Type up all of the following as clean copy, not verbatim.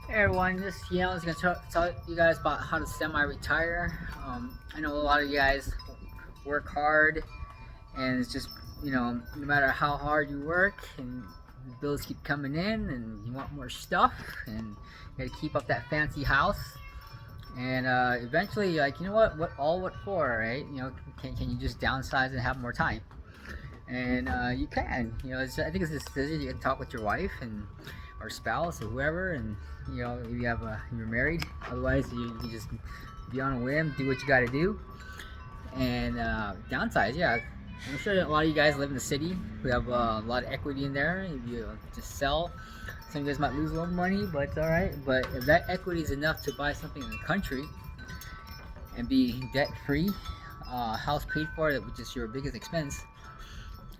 Hey everyone, I was gonna tell you guys about how to semi-retire. I know a lot of you guys work hard, and it's just no matter how hard you work, and the bills keep coming in, and you want more stuff, and you gotta keep up that fancy house, and eventually, you're like, what for, right? Can you just downsize and have more time? And you can. I think it's a decision. You can talk with your wife and or spouse or whoever, and if you're married. Otherwise, you just be on a whim, do what you got to do, and downsize. Yeah, I'm sure a lot of you guys live in the city. We have a lot of equity in there. If you just sell, some of you guys might lose a little money, but it's all right. But if that equity is enough to buy something in the country and be debt free, house paid for, which is your biggest expense,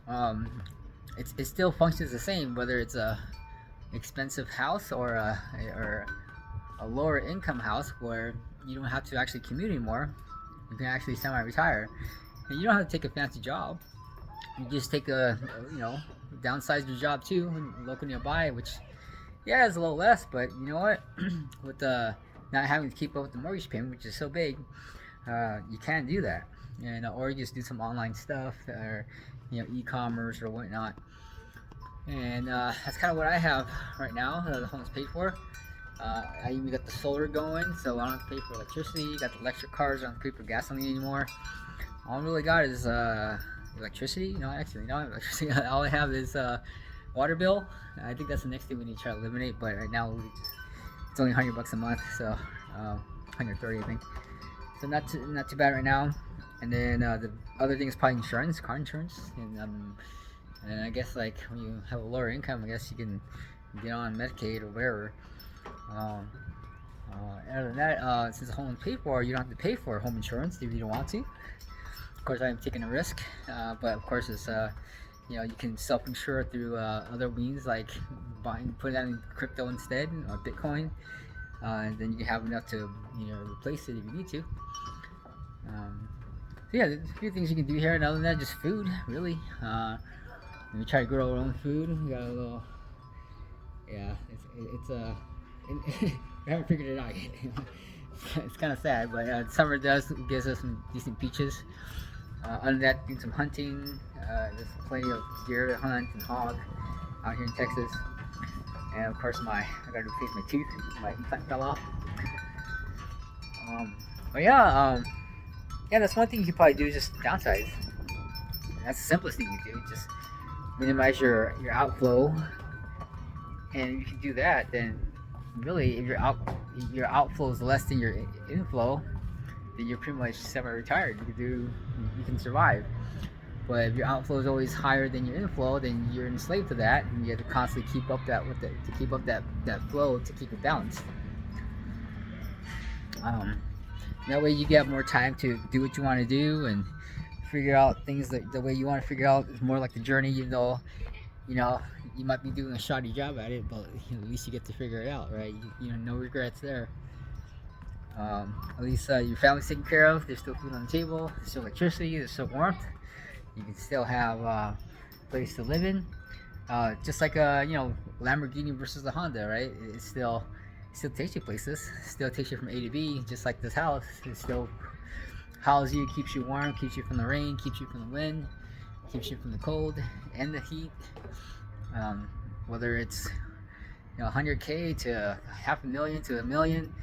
um, it still functions the same whether it's a expensive house or a lower income house where you don't have to actually commute anymore. You can actually semi-retire, and you don't have to take a fancy job. You just take downsize your job too, local nearby, which yeah is a little less, but you know what? With not having to keep up with the mortgage payment, which is so big, you can do that, and or you just do some online stuff or e-commerce or whatnot. And that's kind of what I have right now. The home's paid for. I even got the solar going, so I don't have to pay for electricity. Got the electric cars, I don't have to pay for gasoline anymore. All I really got is electricity. No, actually, no electricity. All I have is water bill. I think that's the next thing we need to try to eliminate. But right now, it's only $100 a month, so 130, I think. So not too bad right now. And then the other thing is probably insurance, car insurance, and I guess like when you have a lower income, I guess you can get on Medicaid or whatever. Um, Other than that, since the home is paid for, you don't have to pay for home insurance if you don't want to. Of course, I'm taking a risk, but of course, it's you can self-insure through other means like putting that in crypto instead or Bitcoin, and then you have enough to replace it if you need to. So yeah, there's a few things you can do here, and other than that, just food really. We try to grow our own food. We got a little, yeah. We haven't figured it out yet. It's kind of sad, but summer gives us some decent peaches. Other than that, doing some hunting. There's plenty of deer to hunt and hog out here in Texas. And of course, I gotta replace my tooth. My implant fell off. But yeah, that's one thing you can probably do is just downsize. That's the simplest thing you do. Just minimize your outflow, and if you can do that, then really if your outflow is less than your inflow, then you're pretty much semi-retired. You can survive. But if your outflow is always higher than your inflow, then you're enslaved to that, and you have to constantly keep up that flow to keep it balanced. um, that way you get more time to do what you want to do and figure out things the way you want to figure out. It's more like the journey, you know you might be doing a shoddy job at it, but at least you get to figure it out, right? No regrets there. At least your family's taken care of. There's still food on the table, there's still electricity, there's still warmth. You can still have a place to live in. Just like Lamborghini versus the Honda, right? It still takes you places, still takes you from A to B, just like this house. It still houses you, keeps you warm, keeps you from the rain, keeps you from the wind, keeps you from the cold and the heat. Whether it's 100K to half a million to a million,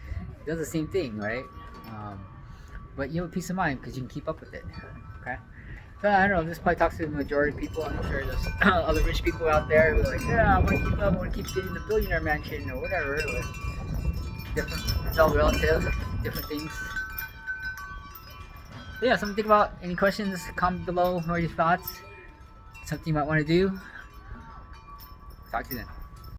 it does the same thing, right? But you have peace of mind because you can keep up with it. Okay. So I don't know. This probably talks to the majority of people. I'm sure there's other rich people out there who are like, yeah, I want to keep up. I want to keep getting the billionaire mansion or whatever. But it's all relative. Different things. So yeah, something to think about. Any questions? Comment below. What are your thoughts? Something you might want to do. Talk to you then.